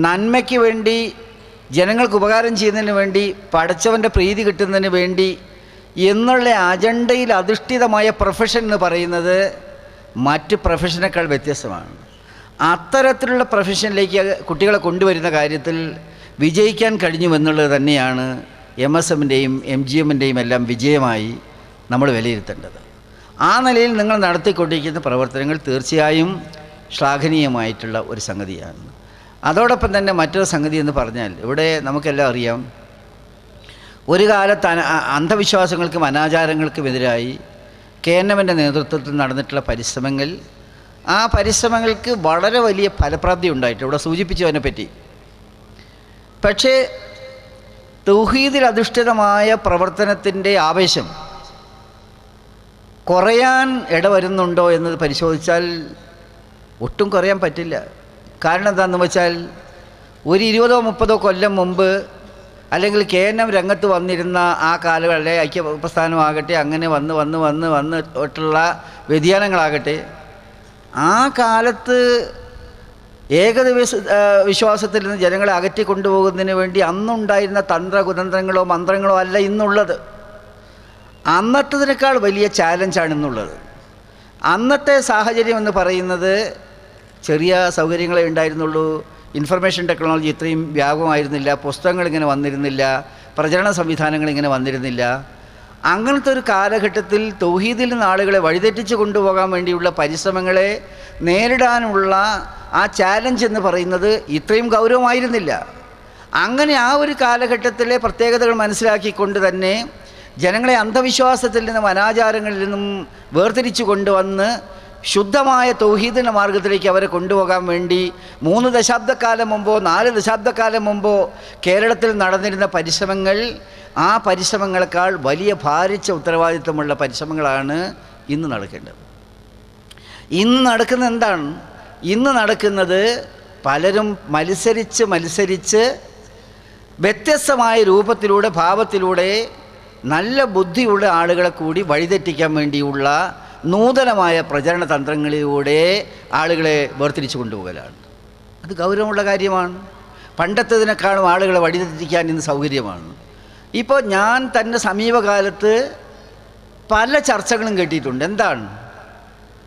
നന്മയ്ക്ക് വേണ്ടി, ജനങ്ങൾക്ക് ഉപകാരം ചെയ്യുന്നതിന് വേണ്ടി, പടച്ചവൻ്റെ പ്രീതി കിട്ടുന്നതിന് വേണ്ടി എന്നുള്ള അജണ്ടയിൽ അധിഷ്ഠിതമായ പ്രൊഫഷൻ എന്ന് പറയുന്നത് മറ്റ് പ്രൊഫഷനേക്കാൾ വ്യത്യസ്തമാണ്. അത്തരത്തിലുള്ള പ്രൊഫഷനിലേക്ക് കുട്ടികളെ കൊണ്ടുവരുന്ന കാര്യത്തിൽ വിജയിക്കാൻ കഴിഞ്ഞുവെന്നുള്ളത് തന്നെയാണ് MSMൻ്റെയും MGMൻ്റെയും എല്ലാം വിജയമായി നമ്മൾ വിലയിരുത്തേണ്ടത്. ആ നിലയിൽ നിങ്ങൾ നടത്തിക്കൊണ്ടിരിക്കുന്ന പ്രവർത്തനങ്ങൾ തീർച്ചയായും ശ്ലാഘനീയമായിട്ടുള്ള ഒരു സംഗതിയാണ്. അതോടൊപ്പം തന്നെ മറ്റൊരു സംഗതി എന്ന് പറഞ്ഞാൽ, ഇവിടെ നമുക്കെല്ലാം അറിയാം, ഒരു കാലത്ത് അന്ധവിശ്വാസങ്ങൾക്കും അനാചാരങ്ങൾക്കുമെതിരായി KNMൻ്റെ നേതൃത്വത്തിൽ നടന്നിട്ടുള്ള പരിശ്രമങ്ങൾ, ആ പരിശ്രമങ്ങൾക്ക് വളരെ വലിയ ഫലപ്രാപ്തി ഉണ്ടായിട്ട് ഇവിടെ സൂചിപ്പിച്ചു അതിനെപ്പറ്റി. പക്ഷേ തൗഹീദിൽ അധിഷ്ഠിതമായ പ്രവർത്തനത്തിൻ്റെ ആവേശം കുറയാൻ ഇടവരുന്നുണ്ടോ എന്നത് പരിശോധിച്ചാൽ ഒട്ടും കുറയാൻ പറ്റില്ല. കാരണം എന്താണെന്ന് വെച്ചാൽ, ഒരു 20-30 കൊല്ലം മുമ്പ് അല്ലെങ്കിൽ KNM രംഗത്ത് വന്നിരുന്ന ആ കാലങ്ങളിലെ ഐക്യപ്രസ്ഥാനമാകട്ടെ, അങ്ങനെ വന്നിട്ടുള്ള വ്യതിയാനങ്ങളാകട്ടെ, ആ കാലത്ത് വിശ്വാസത്തിൽ നിന്ന് ജനങ്ങളെ അകറ്റിക്കൊണ്ടുപോകുന്നതിന് വേണ്ടി അന്നുണ്ടായിരുന്ന കുതന്ത്രങ്ങളോ മന്ത്രങ്ങളോ അല്ല ഇന്നുള്ളത്. അന്നത്തതിനേക്കാൾ വലിയ ചാലഞ്ചാണ് ഇന്നുള്ളത്. അന്നത്തെ സാഹചര്യം എന്ന് പറയുന്നത് ചെറിയ സൗകര്യങ്ങളെ ഉണ്ടായിരുന്നുള്ളൂ. ഇൻഫർമേഷൻ ടെക്നോളജി ഇത്രയും വ്യാപകമായിരുന്നില്ല, പുസ്തകങ്ങളിങ്ങനെ വന്നിരുന്നില്ല, പ്രചരണ സംവിധാനങ്ങളിങ്ങനെ വന്നിരുന്നില്ല. അങ്ങനത്തെ ഒരു കാലഘട്ടത്തിൽ തൗഹീദിൽ നിന്ന് ആളുകളെ വഴിതെറ്റിച്ച് കൊണ്ടുപോകാൻ വേണ്ടിയുള്ള പരിശ്രമങ്ങളെ നേരിടാനുള്ള ആ ചാലഞ്ച് എന്ന് പറയുന്നത് ഇത്രയും ഗൗരവമായിരുന്നില്ല. അങ്ങനെ ആ ഒരു കാലഘട്ടത്തിലെ പ്രത്യേകതകൾ മനസ്സിലാക്കിക്കൊണ്ട് തന്നെ ജനങ്ങളെ അന്ധവിശ്വാസത്തിൽ നിന്നും അനാചാരങ്ങളിൽ നിന്നും വേർതിരിച്ചു കൊണ്ടുവന്ന് ശുദ്ധമായ തൗഹീദിൻ്റെ മാർഗത്തിലേക്ക് അവരെ കൊണ്ടുപോകാൻ വേണ്ടി 3 ദശാബ്ദക്കാലം മുമ്പോ 4 ദശാബ്ദക്കാലം മുമ്പോ കേരളത്തിൽ നടന്നിരുന്ന പരിശ്രമങ്ങൾ, ആ പരിശ്രമങ്ങളെക്കാൾ വലിയ ഭാരിച്ച ഉത്തരവാദിത്വമുള്ള പരിശ്രമങ്ങളാണ് ഇന്ന് നടക്കേണ്ടത്. ഇന്ന് നടക്കുന്നത് എന്താണ്? ഇന്ന് നടക്കുന്നത് പലരും മത്സരിച്ച് വ്യത്യസ്തമായ രൂപത്തിലൂടെ, ഭാവത്തിലൂടെ നല്ല ബുദ്ധിയുള്ള ആളുകളെ കൂടി വഴിതെറ്റിക്കാൻ വേണ്ടിയുള്ള നൂതനമായ പ്രചരണ തന്ത്രങ്ങളിലൂടെ ആളുകളെ വേർതിരിച്ചു കൊണ്ടുപോകലാണ്. അത് ഗൗരവമുള്ള കാര്യമാണ്. പണ്ടത്തേതിനേക്കാളും ആളുകളെ വഴിതെറ്റിക്കാൻ ഇന്ന് സൗകര്യമാണ്. ഇപ്പോൾ ഞാൻ തന്നെ സമീപകാലത്ത് പല ചർച്ചകളും കേട്ടിട്ടുണ്ട്. എന്താണ്?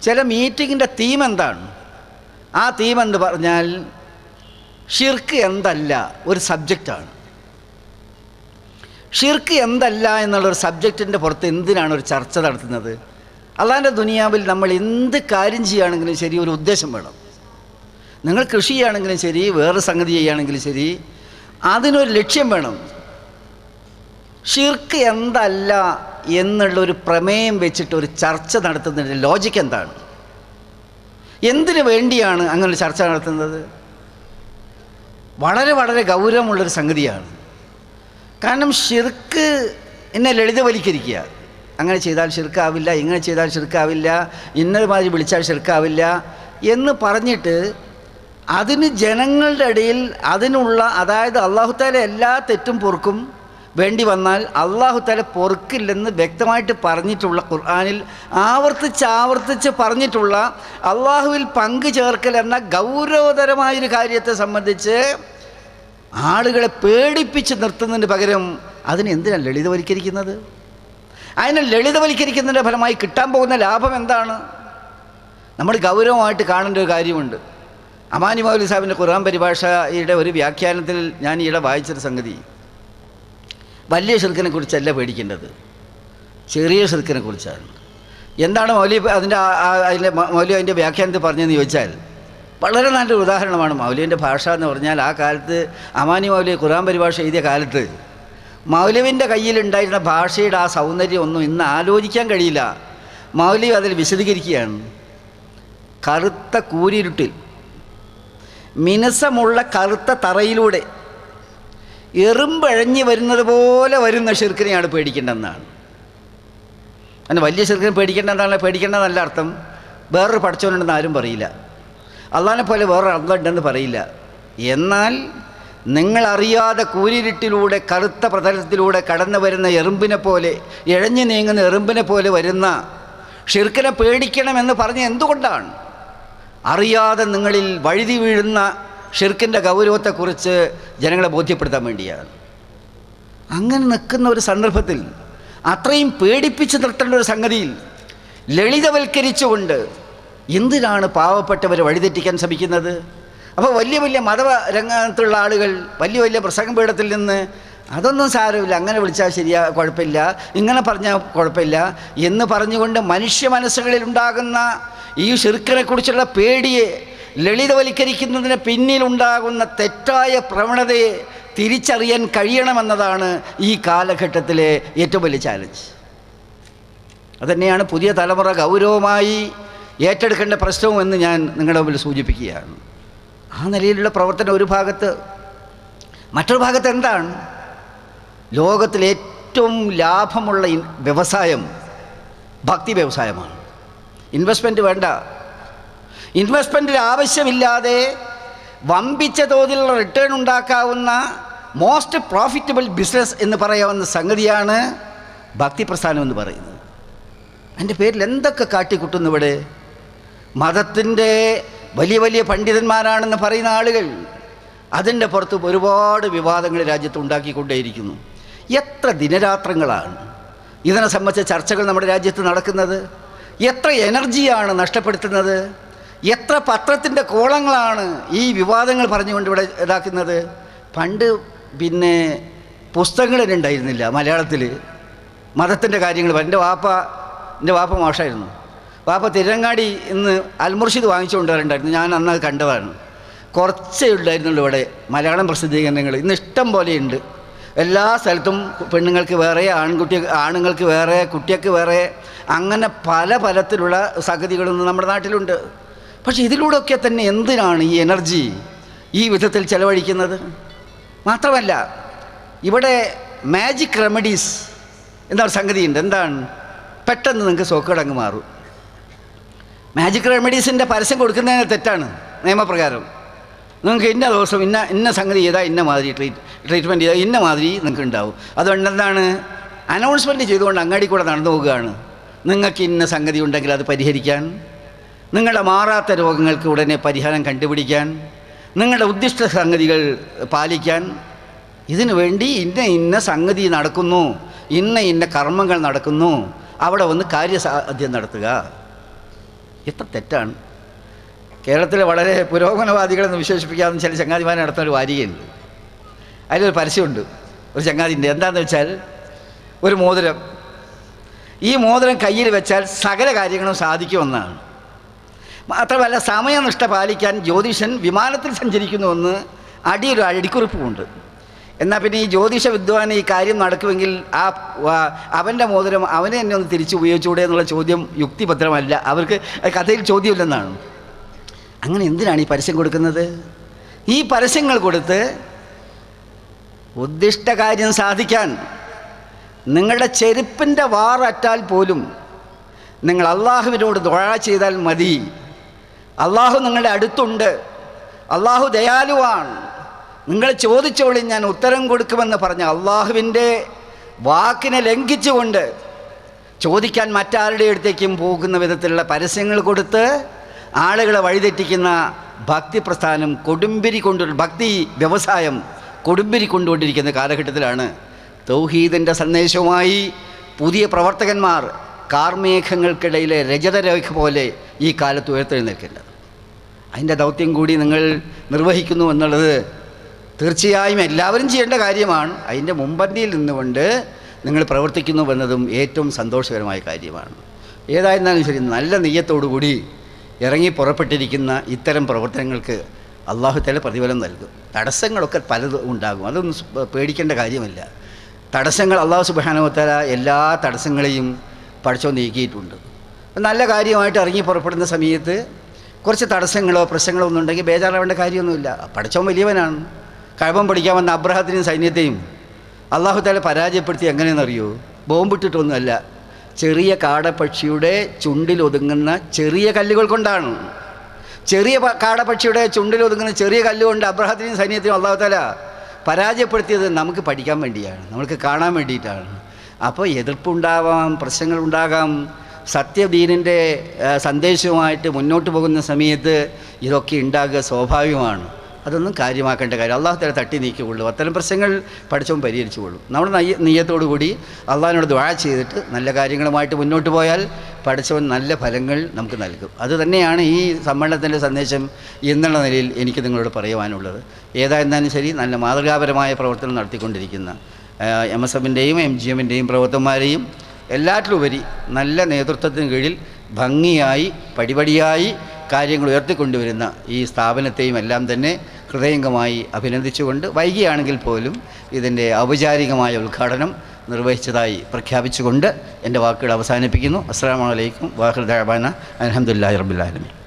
ചില മീറ്റിങ്ങിൻ്റെ തീം എന്താണ്? ആ തീം എന്ന് പറഞ്ഞാൽ ഷിർക്ക് എന്തല്ല ഒരു സബ്ജക്റ്റാണ്. ഷിർക്ക് എന്തല്ല എന്നുള്ളൊരു സബ്ജക്റ്റിൻ്റെ പുറത്ത് എന്തിനാണ് ഒരു ചർച്ച നടത്തുന്നത്? അള്ളാൻ്റെ ദുനിയാവിൽ നമ്മൾ എന്ത് കാര്യം ചെയ്യുകയാണെങ്കിലും ശരി, ഒരു ഉദ്ദേശം വേണം. നിങ്ങൾ കൃഷി ചെയ്യുകയാണെങ്കിലും ശരി, വേറെ സംഗതി ചെയ്യുകയാണെങ്കിലും ശരി, അതിനൊരു ലക്ഷ്യം വേണം. ഷിർക്ക് എന്തല്ല എന്നുള്ളൊരു പ്രമേയം വെച്ചിട്ട് ഒരു ചർച്ച നടത്തുന്നതിൻ്റെ ലോജിക്ക് എന്താണ്? എന്തിനു വേണ്ടിയാണ് അങ്ങനെ ചർച്ച നടത്തുന്നത്? വളരെ വളരെ ഗൗരവമുള്ളൊരു സംഗതിയാണ്. കാരണം ഷിർക്ക് എന്നെ ലളിതവൽക്കരിക്കുക. അങ്ങനെ ചെയ്താൽ ഷിർക്കാവില്ല, ഇങ്ങനെ ചെയ്താൽ ഷിർക്കാവില്ല, ഇന്നതുമാതിരി വിളിച്ചാൽ ഷിർക്കാവില്ല എന്ന് പറഞ്ഞിട്ട് അതിന് ജനങ്ങളുടെ ഇടയിൽ അതിനുള്ള, അതായത് അല്ലാഹു തആല എല്ലാ തെറ്റും പൊറുക്കും, വേണ്ടി വന്നാൽ അല്ലാഹു തആല പൊറുക്കില്ലെന്ന് വ്യക്തമായിട്ട് പറഞ്ഞിട്ടുള്ള, ഖുർആനിൽ ആവർത്തിച്ച് പറഞ്ഞിട്ടുള്ള അള്ളാഹുവിൽ പങ്കു ചേർക്കൽ എന്ന ഗൗരവതരമായൊരു കാര്യത്തെ സംബന്ധിച്ച് ആളുകളെ പേടിപ്പിച്ച് നിർത്തുന്നതിന് പകരം അതിനെ എന്തിനാണ് ലളിതവൽക്കരിക്കുന്നത്? അതിനെ ലളിതവൽക്കരിക്കുന്നതിൻ്റെ ഫലമായി കിട്ടാൻ പോകുന്ന ലാഭം എന്താണ്? നമ്മൾ ഗൗരവമായിട്ട് കാണേണ്ട ഒരു കാര്യമുണ്ട്. അമാനി മൗലവി സാഹിബിൻ്റെ ഖുർആൻ പരിഭാഷയുടെ ഒരു വ്യാഖ്യാനത്തിൽ ഞാൻ ഈയിടെ വായിച്ചൊരു സംഗതി, വലിയ ഷിർക്കിനെ കുറിച്ചല്ല പേടിക്കേണ്ടത്, ചെറിയ ഷിർക്കിനെ കുറിച്ചാണ്. എന്താണ് മൗലവി അതിൻ്റെ വ്യാഖ്യാനത്തിൽ പറഞ്ഞതെന്ന് ചോദിച്ചാൽ, വളരെ നല്ലൊരു ഉദാഹരണമാണ്. മൗലവിൻ്റെ ഭാഷ എന്ന് പറഞ്ഞാൽ, ആ കാലത്ത് അമാനി മൗലവി ഖുർആൻ പരിഭാഷ എഴുതിയ കാലത്ത് മൗലവിൻ്റെ കയ്യിലുണ്ടായിരുന്ന ഭാഷയുടെ ആ സൗന്ദര്യം ഒന്നും ഇന്ന് ആലോചിക്കാൻ കഴിയില്ല. മൗലവി അതിൽ വിശദീകരിക്കുകയാണ്. കറുത്ത കൂരിരുട്ടിൽ മിനുസമുള്ള കറുത്ത തറയിലൂടെ എറുമ്പഴഞ്ഞ് വരുന്നത് പോലെ വരുന്ന ഷിർക്കിനെയാണ് പേടിക്കേണ്ടതെന്നാണ്. അങ്ങനെ വലിയ ഷിർക്കിനെ പേടിക്കേണ്ടതെന്നല്ല അർത്ഥം. വേറൊരു പടച്ചവനുണ്ടെന്ന് ആരും പറയില്ല, അള്ളാഹിനെ പോലെ വേറൊരു അള്ളാഹ് ഉണ്ടെന്ന് പറയില്ല. എന്നാൽ നിങ്ങളറിയാതെ കൂരിരുട്ടിലൂടെ കറുത്ത പ്രതലത്തിലൂടെ കടന്നു വരുന്ന എറുമ്പിനെ പോലെ, ഇഴഞ്ഞു നീങ്ങുന്ന എറുമ്പിനെ പോലെ വരുന്ന ഷിർക്കിനെ പേടിക്കണമെന്ന് പറഞ്ഞ് എന്തുകൊണ്ടാണ്? അറിയാതെ നിങ്ങളിൽ വഴുതി വീഴുന്ന ഷിർക്കിൻ്റെ ഗൗരവത്തെക്കുറിച്ച് ജനങ്ങളെ ബോധ്യപ്പെടുത്താൻ വേണ്ടിയാണ്. അങ്ങനെ നിൽക്കുന്ന ഒരു സന്ദർഭത്തിൽ അത്രയും പേടിപ്പിച്ച് നിർത്തേണ്ട ഒരു സംഗതിയിൽ ലളിതവൽക്കരിച്ചുകൊണ്ട് എന്തിനാണ് പാവപ്പെട്ടവരെ വഴിതെറ്റിക്കാൻ ശ്രമിക്കുന്നത്? അപ്പോൾ വലിയ വലിയ മതരംഗത്തുള്ള ആളുകൾ വലിയ വലിയ പ്രസംഗപീഠത്തിൽ നിന്ന് അതൊന്നും സാരമില്ല, അങ്ങനെ വിളിച്ചാൽ ശരിയാ, കുഴപ്പമില്ല, ഇങ്ങനെ പറഞ്ഞാൽ കുഴപ്പമില്ല എന്ന് പറഞ്ഞുകൊണ്ട് മനുഷ്യ മനസ്സുകളിലുണ്ടാകുന്ന ഈ ഷിർക്കിനെക്കുറിച്ചുള്ള പേടിയെ ലളിതവൽക്കരിക്കുന്നതിന് പിന്നിലുണ്ടാകുന്ന തെറ്റായ പ്രവണതയെ തിരിച്ചറിയാൻ കഴിയണമെന്നതാണ് ഈ കാലഘട്ടത്തിലെ ഏറ്റവും വലിയ ചാലഞ്ച്. അതുതന്നെയാണ് പുതിയ തലമുറ ഗൗരവമായി ഏറ്റെടുക്കേണ്ട പ്രശ്നവുമെന്ന് ഞാൻ നിങ്ങളുടെ മുമ്പിൽ സൂചിപ്പിക്കുകയാണ്. ആ നിലയിലുള്ള പ്രവർത്തനം ഒരു ഭാഗത്ത്. മറ്റൊരു ഭാഗത്ത് എന്താണ്? ലോകത്തിലെ ഏറ്റവും ലാഭമുള്ള വ്യവസായം ഭക്തി വ്യവസായമാണ്. ഇൻവെസ്റ്റ്മെൻറ്റ് വേണ്ട, ഇൻവെസ്റ്റ്മെൻറ്റിന് ആവശ്യമില്ലാതെ വമ്പിച്ച തോതിലുള്ള റിട്ടേൺ ഉണ്ടാക്കാവുന്ന മോസ്റ്റ് പ്രോഫിറ്റബിൾ ബിസിനസ് എന്ന് പറയാവുന്ന സംഗതിയാണ് ഭക്തി പ്രസ്ഥാനം എന്ന് പറയുന്നത്. അതിൻ്റെ പേരിൽ എന്തൊക്കെ കാട്ടിക്കൂട്ടുന്നു ഇവിടെ. മതത്തിൻ്റെ വലിയ വലിയ പണ്ഡിതന്മാരാണെന്ന് പറയുന്ന ആളുകൾ അതിൻ്റെ പുറത്ത് ഒരുപാട് വിവാദങ്ങൾ രാജ്യത്ത് ഉണ്ടാക്കിക്കൊണ്ടേയിരിക്കുന്നു. എത്ര ദിനരാത്രങ്ങളാണ് ഇതിനെ സംബന്ധിച്ച ചർച്ചകൾ നമ്മുടെ രാജ്യത്ത് നടക്കുന്നത്? എത്ര എനർജിയാണ് നഷ്ടപ്പെടുത്തുന്നത്? എത്ര പത്രത്തിൻ്റെ കോളങ്ങളാണ് ഈ വിവാദങ്ങൾ പറഞ്ഞുകൊണ്ട് ഇവിടെ ഇതാക്കുന്നത്? പണ്ട് പിന്നെ പുസ്തകങ്ങൾ തന്നെ ഉണ്ടായിരുന്നില്ല മലയാളത്തിൽ മതത്തിൻ്റെ കാര്യങ്ങൾ. എൻ്റെ വാപ്പ മോശമായിരുന്നു. വാപ്പ തിരങ്ങാടി ഇന്ന് അൽമുർഷിദ് വാങ്ങിച്ചുകൊണ്ട് വരണ്ടായിരുന്നു. ഞാൻ അന്ന് അത് കണ്ടതാണ്. കുറച്ചേ ഉണ്ടായിരുന്നുള്ളൂ ഇവിടെ മലയാളം പ്രസിദ്ധീകരണങ്ങൾ. ഇന്ന് ഇഷ്ടം പോലെയുണ്ട്. എല്ലാ സ്ഥലത്തും പെണ്ണുങ്ങൾക്ക് വേറെ, ആണുങ്ങൾക്ക് വേറെ, കുട്ടികൾക്ക് വേറെ, അങ്ങനെ പല തരത്തിലുള്ള സംഗതികളൊന്നും നമ്മുടെ നാട്ടിലുണ്ട്. പക്ഷേ ഇതിലൂടെയൊക്കെ തന്നെ എന്തിനാണ് ഈ എനർജി ഈ വിധത്തിൽ ചെലവഴിക്കുന്നത്? മാത്രമല്ല ഇവിടെ മാജിക് റെമഡീസ് എന്നൊരു സംഗതിയുണ്ട്. എന്താണ്? പെട്ടെന്ന് നിങ്ങൾക്ക് സോക്കേടങ്ങ് മാറും. മാജിക് റെമഡീസിൻ്റെ പരസ്യം കൊടുക്കുന്നതിന് തെറ്റാണ് നിയമപ്രകാരം. നിങ്ങൾക്ക് ഇന്ന ദിവസം ഇന്ന സംഗതി ചെയ്താൽ ഇന്ന മാതിരി ട്രീറ്റ്മെൻറ്റ് ചെയ്താൽ ഇന്ന മാതിരി നിങ്ങൾക്ക് ഉണ്ടാവും. അതുകൊണ്ട് എന്താണ്? അനൗൺസ്മെൻറ്റ് ചെയ്തുകൊണ്ട് അങ്ങാടി കൂടെ നടന്നു പോകുകയാണ്. നിങ്ങൾക്ക് ഇന്ന സംഗതി ഉണ്ടെങ്കിൽ അത് പരിഹരിക്കാൻ, നിങ്ങളുടെ മാറാത്ത രോഗങ്ങൾക്ക് ഉടനെ പരിഹാരം കണ്ടുപിടിക്കാൻ, നിങ്ങളുടെ ഉദ്ദിഷ്ട സംഗതികൾ പാലിക്കാൻ, ഇതിനു വേണ്ടി ഇന്ന സംഗതി നടക്കുന്നു, ഇന്ന കർമ്മങ്ങൾ നടക്കുന്നു, അവിടെ വന്ന് കാര്യസാധ്യം നടത്തുക. എത്ര തെറ്റാണ്! കേരളത്തിലെ വളരെ പുരോഗമനവാദികളെന്ന് വിശേഷിപ്പിക്കാവുന്ന ചില ചങ്ങാതിമാരെ നടത്തുന്ന ഒരു വാരികയുണ്ട്. അതിലൊരു പരസ്യമുണ്ട് ഒരു ചങ്ങാതിൻ്റെ. എന്താണെന്ന് വെച്ചാൽ ഒരു മോതിരം, ഈ മോതിരം കയ്യിൽ വെച്ചാൽ സകല കാര്യങ്ങളും സാധിക്കുമെന്നാണ്. മാത്രമല്ല സമയനിഷ്ഠ പാലിക്കാൻ ജ്യോതിഷൻ വിമാനത്തിൽ സഞ്ചരിക്കുന്നുവെന്ന് ഒരു അടിക്കുറിപ്പുമുണ്ട്. എന്നാൽ പിന്നെ ഈ ജ്യോതിഷ വിദ്വാന് ഈ കാര്യം നടക്കുമെങ്കിൽ അവൻ്റെ മോതിരം അവനെ തന്നെ ഒന്ന് തിരിച്ച് ഉപയോഗിച്ചുകൂടെ എന്നുള്ള ചോദ്യം യുക്തിഭദ്രമല്ല. അവർക്ക് കഥയിൽ ചോദ്യമില്ലെന്നാണ്. അങ്ങനെ എന്തിനാണ് ഈ പരസ്യം കൊടുക്കുന്നത്? ഈ പരസ്യങ്ങൾ കൊടുത്ത് ഉദ്ദിഷ്ട കാര്യം സാധിക്കാൻ നിങ്ങളുടെ ചെരുപ്പിൻ്റെ വാററ്റാൽ പോലും നിങ്ങൾ അള്ളാഹുവിനോട് ദുആ ചെയ്താൽ മതി. അള്ളാഹു നിങ്ങളുടെ അടുത്തുണ്ട്, അള്ളാഹു ദയാലുവാണ്, നിങ്ങൾ ചോദിച്ചോളി ഞാൻ ഉത്തരം കൊടുക്കുമെന്ന് പറഞ്ഞ അള്ളാഹുവിൻ്റെ വാക്കിനെ ലംഘിച്ചുകൊണ്ട് ചോദിക്കാൻ മറ്റാരുടെ അടുത്തേക്കും പോകുന്ന വിധത്തിലുള്ള പരസ്യങ്ങൾ കൊടുത്ത് ആളുകളെ വഴിതെറ്റിക്കുന്ന ഭക്തി പ്രസ്ഥാനം ഭക്തി വ്യവസായം കൊടുമ്പിരി കൊണ്ടുകൊണ്ടിരിക്കുന്ന കാലഘട്ടത്തിലാണ് തൗഹീദിൻ്റെ സന്ദേശവുമായി പുതിയ പ്രവർത്തകന്മാർ കാർമേഘങ്ങൾക്കിടയിലെ രജതരേഖ പോലെ ഈ കാലത്ത് ഉയർത്തെഴുന്നേൽക്കേണ്ടത്. അതിൻ്റെ ദൗത്യം കൂടി നിങ്ങൾ നിർവഹിക്കുന്നു എന്നുള്ളത് തീർച്ചയായും എല്ലാവരും ചെയ്യേണ്ട കാര്യമാണ്. അതിൻ്റെ മുൻപന്തിയിൽ നിന്നുകൊണ്ട് നിങ്ങൾ പ്രവർത്തിക്കുന്നുവെന്നതും ഏറ്റവും സന്തോഷകരമായ കാര്യമാണ്. ഏതായിരുന്നാലും ശരി, നല്ല നെയ്യത്തോടുകൂടി ഇറങ്ങി പുറപ്പെട്ടിരിക്കുന്ന ഇത്തരം പ്രവർത്തനങ്ങൾക്ക് അള്ളാഹു തആല പ്രതിഫലം നൽകും. തടസ്സങ്ങളൊക്കെ പലതും ഉണ്ടാകും, അതൊന്നും പേടിക്കേണ്ട കാര്യമില്ല. തടസ്സങ്ങൾ അള്ളാഹു സുബ്ഹാനഹു വ തആല എല്ലാ തടസ്സങ്ങളെയും പടച്ചോൻ നീക്കിയിട്ടുണ്ട്. നല്ല കാര്യമായിട്ട് ഇറങ്ങി പുറപ്പെടുന്ന സമയത്ത് കുറച്ച് തടസ്സങ്ങളോ പ്രശ്നങ്ങളോ ഒന്നും ഉണ്ടെങ്കിൽ ബേജാറാവേണ്ട കാര്യമൊന്നുമില്ല. പടച്ചോൻ വലിയവനാണ്. കഅബ പിടിക്കാൻ വന്ന അബ്രഹത്തിനെയും സൈന്യത്തെയും അള്ളാഹു തആല പരാജയപ്പെടുത്തി എങ്ങനെയെന്നറിയോ? ബോംബിട്ടിട്ടൊന്നുമല്ല, ചെറിയ കാടപ്പക്ഷിയുടെ ചുണ്ടിലൊതുങ്ങുന്ന ചെറിയ കല്ലുകൾ കൊണ്ടാണ്. ചെറിയ കാടപ്പക്ഷിയുടെ ചുണ്ടിലൊതുങ്ങുന്ന ചെറിയ കല്ലുകൊണ്ട് അബ്രഹത്തിനെയും സൈന്യത്തെയും അള്ളാഹു തആല പരാജയപ്പെടുത്തിയത് നമുക്ക് പഠിക്കാൻ വേണ്ടിയാണ്, നമുക്ക് കാണാൻ വേണ്ടിയിട്ടാണ്. അപ്പോൾ എതിർപ്പുണ്ടാവാം, പ്രശ്നങ്ങളുണ്ടാകാം. സത്യദീനിൻ്റെ സന്ദേശവുമായിട്ട് മുന്നോട്ട് പോകുന്ന സമയത്ത് ഇതൊക്കെ ഉണ്ടാകുക സ്വാഭാവികമാണ്. അതൊന്നും കാര്യമാക്കേണ്ട കാര്യം അള്ളാഹു തആല തട്ടി നീക്കിക്കൊള്ളും. അത്തരം പ്രശ്നങ്ങൾ പഠിച്ചവൻ പരിഹരിച്ചു കൊള്ളും. നമ്മൾ നിയ്യത്തോടു കൂടി അള്ളാഹിനോട് ദുആ ചെയ്തിട്ട് നല്ല കാര്യങ്ങളുമായിട്ട് മുന്നോട്ട് പോയാൽ പഠിച്ചവൻ നല്ല ഫലങ്ങൾ നമുക്ക് നൽകും. അത് തന്നെയാണ് ഈ സമ്മേളനത്തിൻ്റെ സന്ദേശം എന്നുള്ള നിലയിൽ എനിക്ക് നിങ്ങളോട് പറയുവാനുള്ളത്. ഏതായിരുന്നാലും ശരി, നല്ല മാതൃകാപരമായ പ്രവർത്തനം നടത്തിക്കൊണ്ടിരിക്കുന്ന MSFൻ്റെയും MGMൻ്റെയും പ്രവർത്തകന്മാരെയും എല്ലാറ്റിലുപരി നല്ല നേതൃത്വത്തിന് കീഴിൽ ഭംഗിയായി പടിപടിയായി കാര്യങ്ങൾ ഉയർത്തിക്കൊണ്ടുവരുന്ന ഈ സ്ഥാപനത്തെയും എല്ലാം തന്നെ ഹൃദയംഗമായി അഭിനന്ദിച്ചുകൊണ്ട് വൈകിയാണെങ്കിൽ പോലും ഇതിൻ്റെ ഔപചാരികമായ ഉദ്ഘാടനം നിർവഹിച്ചതായി പ്രഖ്യാപിച്ചുകൊണ്ട് എൻ്റെ വാക്കുകൾ അവസാനിപ്പിക്കുന്നു. അസ്സലാമു അലൈക്കും വാഹിർ ദഅവാന അൽഹംദുലില്ലാഹി റബ്ബിൽ ആലമീൻ.